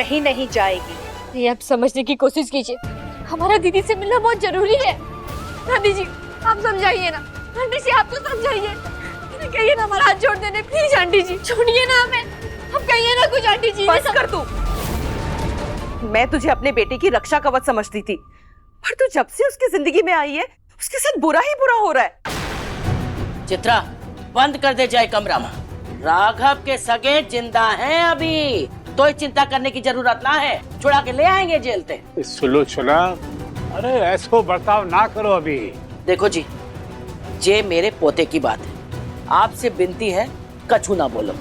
कहीं नहीं जाएगी। ये आप समझने की कोशिश कीजिए, हमारा दीदी से मिलना बहुत जरूरी है। दादी जी आप समझाइए ना, आंटी जी आप तो समझाइए, कहिए ना हमारा हाथ जोड़ देने प्लीज। आंटी जी छोड़िए ना हमें, अब कहिए ना कुछ। आंटी जी बस कर तू। मैं तुझे अपने बेटे की रक्षा कवच समझती थी, पर तू जब से उसकी जिंदगी में आई है उसके साथ बुरा ही बुरा हो रहा है। चित्रा बंद कर दे जाए कमरा में। राघव के सगे जिंदा हैं अभी, तो चिंता करने की जरूरत ना है, छुड़ा के ले आएंगे जेल से। सुनो छुला, अरे ऐसो बर्ताव ना करो अभी। देखो जी, ये मेरे पोते की बात है, आपसे विनती है कछु ना बोलो।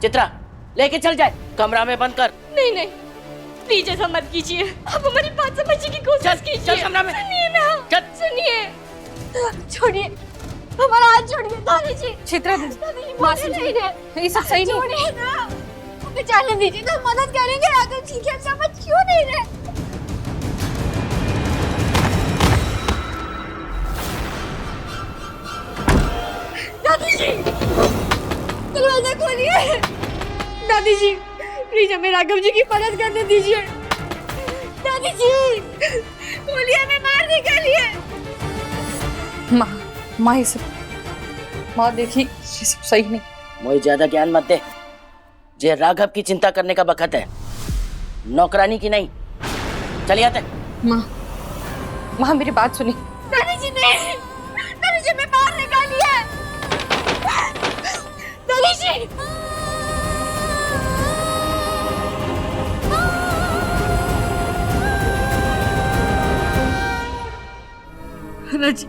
चित्रा लेके चल जाए, कमरा में बंद कर। नहीं नहीं प्लीज ऐसा मत कीजिए, आप हमारी बात समझने की कोशिश कीजिए। चल कमरा में। सुनिए ना, चल। सुनिए, छोड़िए हमारा हाथ छोड़िए। दादी जी चित्रा माफी नहीं दे, ये सब सही नहीं। छोड़िए ना, हमें जाने दीजिए ना, मदद करेंगे। राघव जी की समझ क्यों नहीं रहे? दादी जी दरवाजा खोलिए। दादी जी प्लीज हमें राघव जी की मदद करने दीजिए। दादी जी खोलिए, हमें मार निकालिए। माँ ये सब, माँ देखी ये सब सही नहीं। मुझे ज्यादा ज्ञान मत दे, जे राघव की चिंता करने का वक्त है, नौकरानी की नहीं। चलिए आते। माँ मेरी बात सुनी। दादी जी नहीं, दादी जी हमें मार निकालिए। दादी जी जी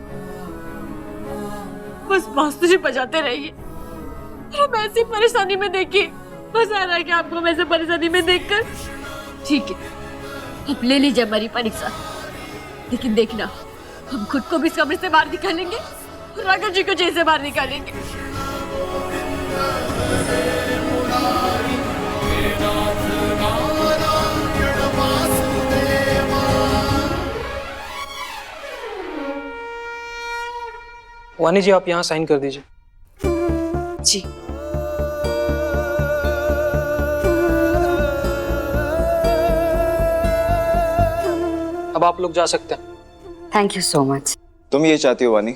बस मास्टर जी बजाते रहिए, हम ऐसी परेशानी में देखिए। बस आ रहा है कि आपको हम ऐसे परेशानी में देखकर। ठीक है अब ले लीजिए हमारी परीक्षा, लेकिन देखना हम खुद को भी इस कमरे से बाहर निकालेंगे और राघव जी को जेल से बाहर निकालेंगे। वानी जी आप यहाँ साइन कर दीजिए। जी अब आप लोग जा सकते हैं। Thank you so much. तुम ये चाहती हो वानी?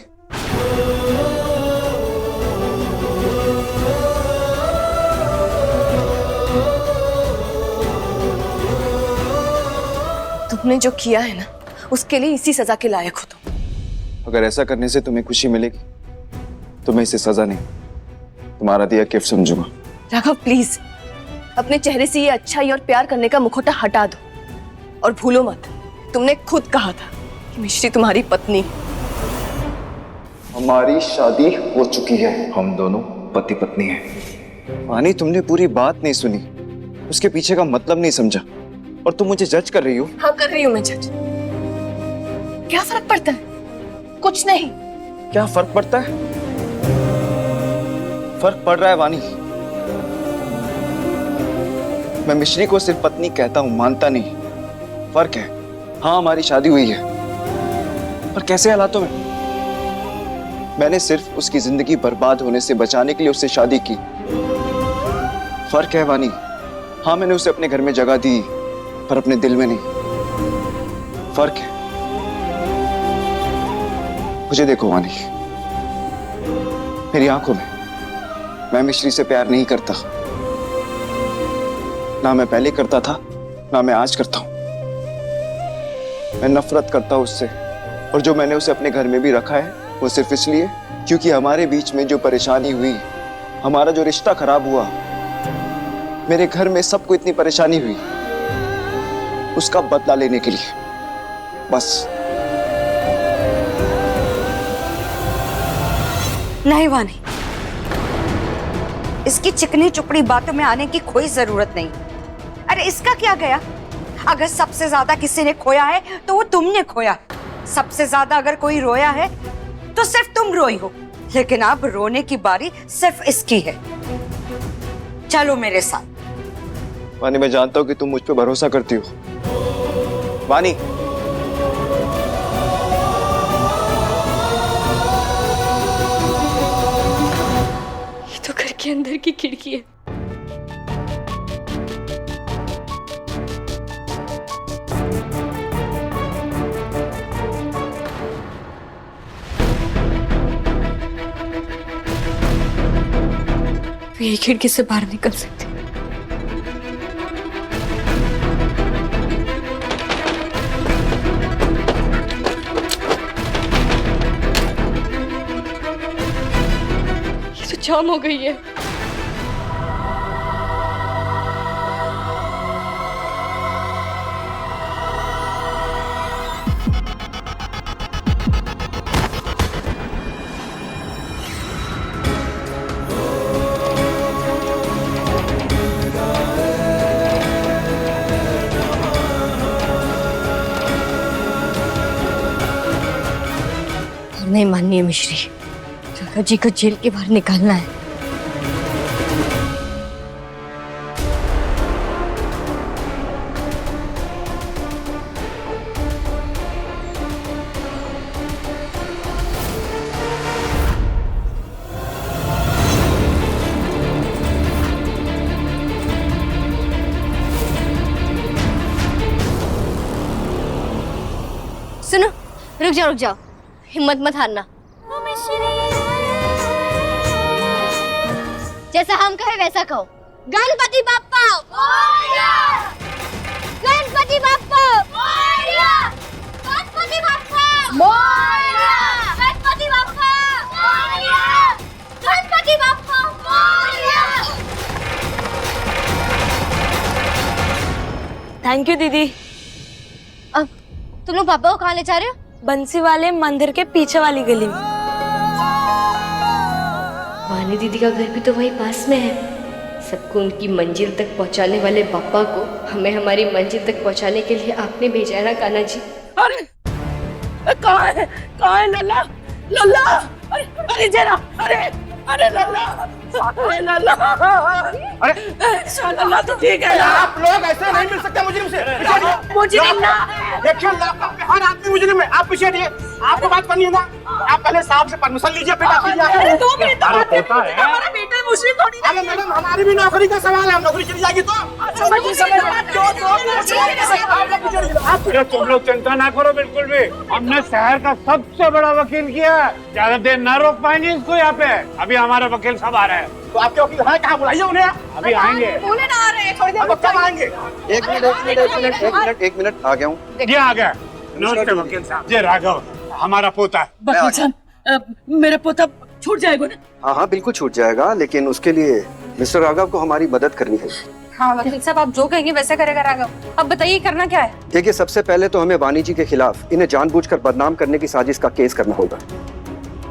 तुमने जो किया है ना उसके लिए इसी सजा के लायक हो तुम। अगर ऐसा करने से तुम्हें खुशी मिलेगी तो मैं इसे सजा नहीं, तुम्हारा दिया गिफ्ट समझूंगा। राघव प्लीज अपने चेहरे से ये अच्छाई और प्यार करने का मुखौटा हटा दो, और भूलो मत तुमने खुद कहा था कि मिश्री तुम्हारी पत्नी। हमारी शादी हो चुकी है, हम दोनों पति पत्नी हैं। वानी तुमने पूरी बात नहीं सुनी, उसके पीछे का मतलब नहीं समझा, और तुम मुझे जज कर रही हो। हाँ कर रही हूँ मैं जज। क्या फर्क पड़ता है? कुछ नहीं। क्या फर्क पड़ता है? फर्क पड़ रहा है वानी। मैं मिश्री को सिर्फ पत्नी कहता हूं, मानता नहीं। फर्क है। हाँ हमारी शादी हुई है, पर कैसे हालातों में? मैंने सिर्फ उसकी जिंदगी बर्बाद होने से बचाने के लिए उससे शादी की। फर्क है वानी। हाँ मैंने उसे अपने घर में जगह दी, पर अपने दिल में नहीं। फर्क है। मुझे देखो वानी, मेरी आंखों में मैं मिश्री से प्यार नहीं करता। ना मैं पहले करता था, ना मैं आज करता हूं। मैं नफरत करता हूं उससे, और जो मैंने उसे अपने घर में भी रखा है वो सिर्फ इसलिए क्योंकि हमारे बीच में जो परेशानी हुई, हमारा जो रिश्ता खराब हुआ, मेरे घर में सबको इतनी परेशानी हुई, उसका बदला लेने के लिए बस। नहीं वानी, इसकी चिकनी चुपड़ी बातों में आने की कोई जरूरत नहीं। अरे इसका क्या गया? अगर सबसे ज्यादा किसी ने खोया है तो वो तुमने खोया। सबसे ज्यादा अगर कोई रोया है तो सिर्फ तुम रोई हो, लेकिन अब रोने की बारी सिर्फ इसकी है। चलो मेरे साथ। वानी मैं जानता हूं कि तुम मुझ पे भरोसा करती हो। वानी ये तो घर के अंदर की खिड़की है, मेरी खिड़की से बाहर निकल सकती। ये तो जाम हो गई है। नहीं माननी है मिश्री, राघव जी को जेल के बाहर निकालना है। सुनो, रुक जाओ, हिम्मत मत हारना। जैसा हम कहे वैसा कहो। गणपति बाप्पा मोरया! गणपति बाप्पा मोरया! गणपति बाप्पा मोरया! गणपति बाप्पा मोरया! गणपति बाप्पा मोरया! थैंक यू दीदी। अब तुम लोग पापा को कहाँ ले जा रहे हो? बंसी वाले मंदिर के पीछे वाली गली में। वानी दीदी का घर भी तो वही पास में है। सबको उनकी मंजिल तक पहुंचाने वाले पापा को हमें हमारी मंजिल तक पहुंचाने के लिए आपने भेजा है ना कान्हा जी? अरे कहाँ है लल्ला? लल्ला अरे जरा अरे लल्ला लल्ला तो ठीक है। आप लोग ऐसे नहीं मिल सकते मुजरिम से। मुजरिम ना देखिए हर आदमी मुजरिम है। आप पीछे हटिए, आपको बात करनी है ना। आप पहले साहब से परमिशन लीजिए, फिर आप लीजिए। 2 मिनट हमारा बेटा मुजरिम थोड़ी ना। अरे मैडम, हमारी भी नौकरी का सवाल है, हम नौकरी चली जाएगी तो अरे तुम लोग चिंता ना करो बिल्कुल भी। हमने शहर का सबसे बड़ा वकील किया है, ज्यादा देर ना रोक पाएंगे इसको यहाँ पे। अभी हमारे वकील सब आ रहे हैं। तो आपके वकील है कहाँ? बुलाइए उन्हें। अभी आएंगे। उन्हें ना आ रहे हैं, थोड़ी देर अब कब आएंगे? एक मिनट, आ गया हूँ। ये आ गया। नमस्ते वकील साहब। ये राघव हमारा पोता है। वकील साहब, मेरा पोता छूट जाएगा ना? हाँ बिल्कुल छूट जाएगा, लेकिन उसके लिए मिस्टर राघव को हमारी मदद करनी है। हाँ वकील साहब, आप जो कहेंगे वैसे करेगा राघव। अब बताइए करना क्या है? देखिए, सबसे पहले तो हमें वानी जी के खिलाफ इन्हें जानबूझकर बदनाम करने की साजिश का केस करना होगा,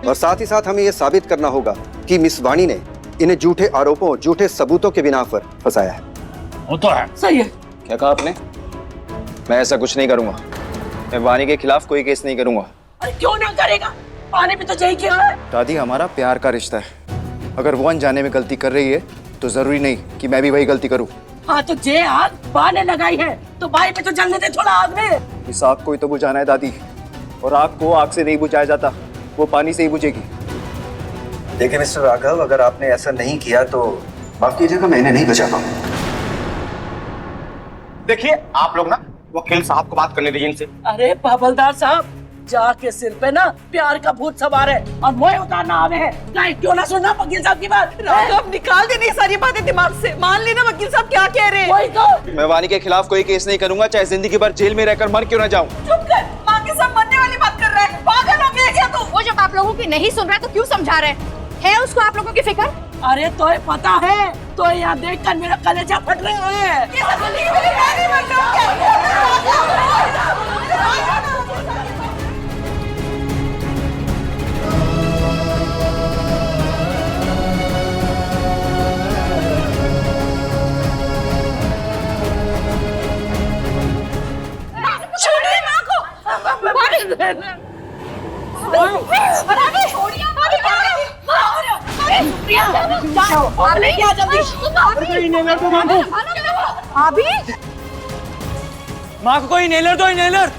और साथ ही साथ हमें यह साबित करना होगा कि मिस वानी ने इन्हें झूठे आरोपों, झूठे सबूतों के बिना पर फंसाया है। वो तो है। सही है। क्या कहा आपने? मैं ऐसा कुछ नहीं करूंगा। मैं वानी के खिलाफ कोई केस नहीं करूंगा। अरे क्यों ना करेगा? पानी भी तो यही किया है। दादी, हमारा प्यार का रिश्ता है। अगर वो अनजाने में गलती कर रही है तो जरूरी नहीं कि मैं भी वही गलती करूं। हाँ तो जे आग बाने लगाई है तो भाई पे तो जलने दे थोड़ा आग में। इस आग को ही तो बुझाना है दादी, और आग को आग से नहीं बुझाया जाता, वो पानी से ही बुझेगी। देखिए मिस्टर राघव, अगर आपने ऐसा नहीं किया तो माफ कीजिएगा, मैं इन्हें नहीं बचा पाऊंगा। देखिए आप लोग ना वकील साहब को बात करने दीजिए इनसे। अरे बाबलदार साहब, जाके सिर पे ना प्यार का भूत सवार है और मोह उतारना आवे है। नहीं क्यों ना सुनना वकील साहब की बात? राघव, निकाल देने सारी बातें दिमाग से। मान लेना वकील साहब क्या कह रहे हैं। वही तो। मैं वानी के खिलाफ कोई केस नहीं करूंगा, चाहे जिंदगी भर जेल में रहकर मर क्यों ना जाऊं। चुप कर, माँ के सब मरने वाली बात कर रहा है। पागल हो गया क्या तू? वो जब आप लोगों की नहीं सुन रहा है तो क्यों समझा रहे हैं? उसको आप लोगों की फिक्र? अरे तो पता है, तो यहाँ देख कर मेरा कलेजा फट रहा है। ये सब जिंदगी मेरी रानी बन रहा है। छोड़िए माँ को। माँ को कोई इनहेलर दो, इनहेलर।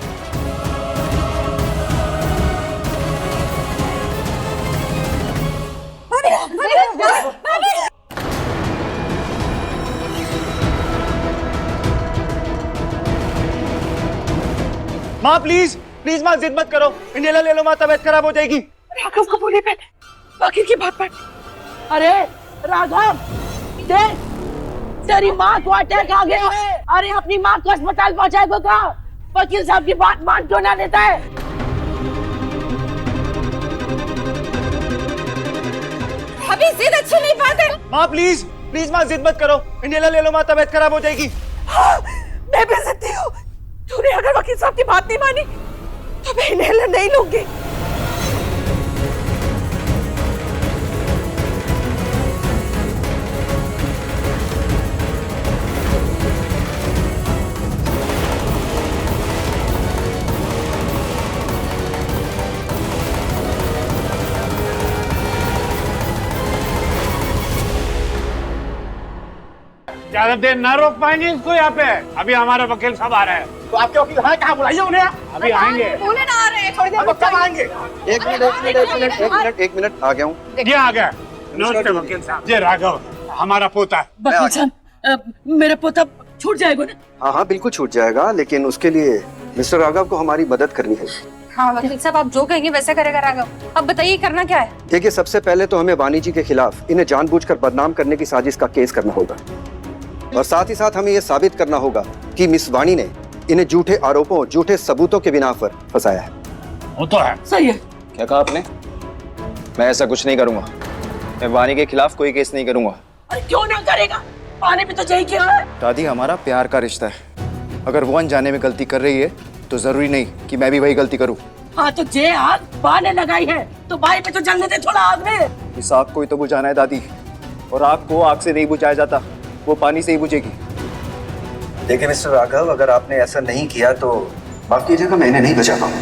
माँ प्लीज प्लीज माँ, जिद मत करो, इनहेलर ले लो माँ, तबीयत खराब हो जाएगी। राघव को बोले पहले, वकील की बात पर। अरे राघव, देख, तेरी माँ को अटैक आ गया है। अरे अपनी माँ को अस्पताल पहुंचाएगा कहाँ? वकील साहब की बात मान क्यों ना लेता है? अभी जिद अच्छी नहीं बात है। माँ प्लीज प्लीज माँ जिद मत करो, इनहेलर ले लो माँ, तबीयत खराब हो जाएगी। हाँ, मैं भी जिद्दी हूँ। तूने अगर वकील साहब की बात नहीं मानी तो मैं इनहेलर नहीं लूंगी। ज्यादा देर ना रोक पाएंगे इसको यहाँ पे। अभी हमारे वकील साहब आ रहे हैं। तो आपके वकील हैं कहाँ? बुलाइए उन्हें। अभी आएंगे। बोले ना आ रहे हैं, थोड़ी देर अब कब आएंगे? एक मिनट आ गया हूँ। ये आ गया। नमस्ते वकील साहब। ये राघव हमारा पोता है। वकील साहब, मेरा पोता छूट जाएगा ना? हाँ हाँ बिल्कुल छूट जाएगा, लेकिन उसके लिए मिस्टर राघव को हमारी मदद करनी है। हाँ वकील साहब, आप जो कहेंगे वैसे करेगा राघव। अब बताइए करना क्या है? देखिए, सबसे पहले तो हमें वाणी जी के खिलाफ इन्हें जानबूझकर बदनाम करने की साजिश का केस करना होगा, और साथ ही साथ हमें यह साबित करना होगा कि मिस वाणी ने इन्हें झूठे आरोपों, झूठे सबूतों के बिना पर फंसाया है। वो तो है। सही है। क्या कहा आपने? मैं ऐसा कुछ नहीं करूंगा। मैं वाणी के खिलाफ कोई केस नहीं करूंगा। अरे क्यों ना करेगा? पानी भी तो यही किया है। दादी, हमारा प्यार का रिश्ता है। अगर वो अनजाने में गलती कर रही है तो जरूरी नहीं कि मैं भी वही गलती करूं। हाँ तो जे आग बाने लगाई है तो भाई पे तो जलने दे थोड़ा आग में। इस आग को ही तो बुझाना है दादी, और आग को आग से नहीं बुझाया जाता, वो पानी से ही बुझेगी। देखिए मिस्टर राघव, अगर आपने ऐसा नहीं किया तो माफ कीजिएगा, मैं इन्हें नहीं बचा पाऊंगा।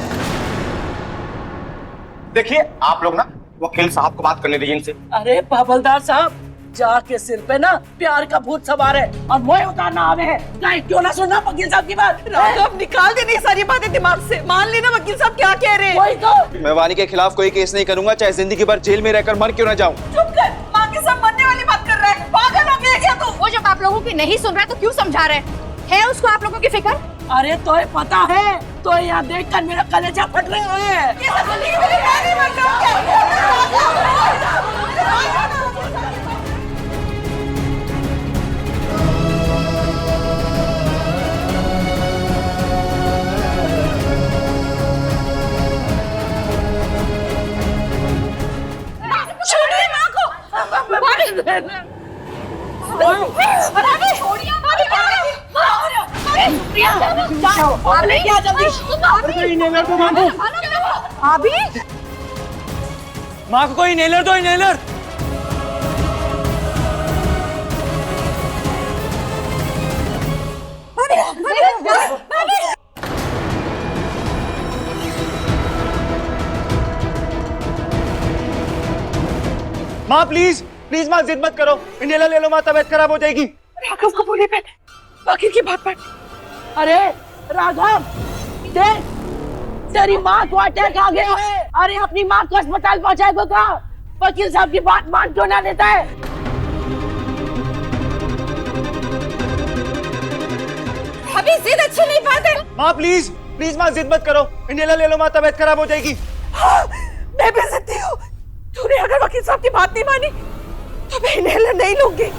देखिए आप लोग ना वकील साहब को बात करने दीजिए इनसे। अरे बाबलदार साहब, जाके सिर पे ना प्यार का भूत सवार है और मोह उतारना आवे है। नहीं क्यों ना सुनना वकील साहब की बात? राघव, निकाल देनी सारी बातें दिमाग से। मान लेना वकील साहब क्या कह रहे हैं। वही तो। मैं वाणी के खिलाफ कोई केस नहीं करूंगा, चाहे जिंदगी भर जेल में रहकर मर क्यों ना जाऊं। चुप कर, माँ के साथ मरने वाली बात कर रहा है। पागल हो गया क्या तू? वो जब आप लोगों की नहीं सुन रहा है तो क्यों समझा रहे हैं? है उसको आप लोगों की फिक्र? अरे तो पता है, तो यहाँ देख कर मेरा कलेजा फट रहा है। ये सब तो नहीं मेरी गाड़ी में कर छोड़िए माँ को। अभी माँ को कोई इनहेलर दो, इनहेलर। माँ प्लीज प्लीज माँ जिद मत करो, इनहेलर ले लो माँ, तबीयत खराब हो जाएगी। राघव को बोले पहले वकील की बात मान। अरे राघव, देख, तेरी माँ को अटैक आ गया है। अरे अपनी माँ को अस्पताल पहुंचाएगा कहाँ? वकील साहब की बात मान क्यों ना लेता है? अभी जिद अच्छी नहीं बात है। माँ प्लीज प्लीज माँ जिद मत करो, इनहेलर ले लो माँ, तबीयत खराब हो जाएगी। हाँ, मैं भी जिद्दी हूँ। तूने अगर वकील साहब की बात नहीं मानी तो मैं इनहेलर नहीं लूंगी।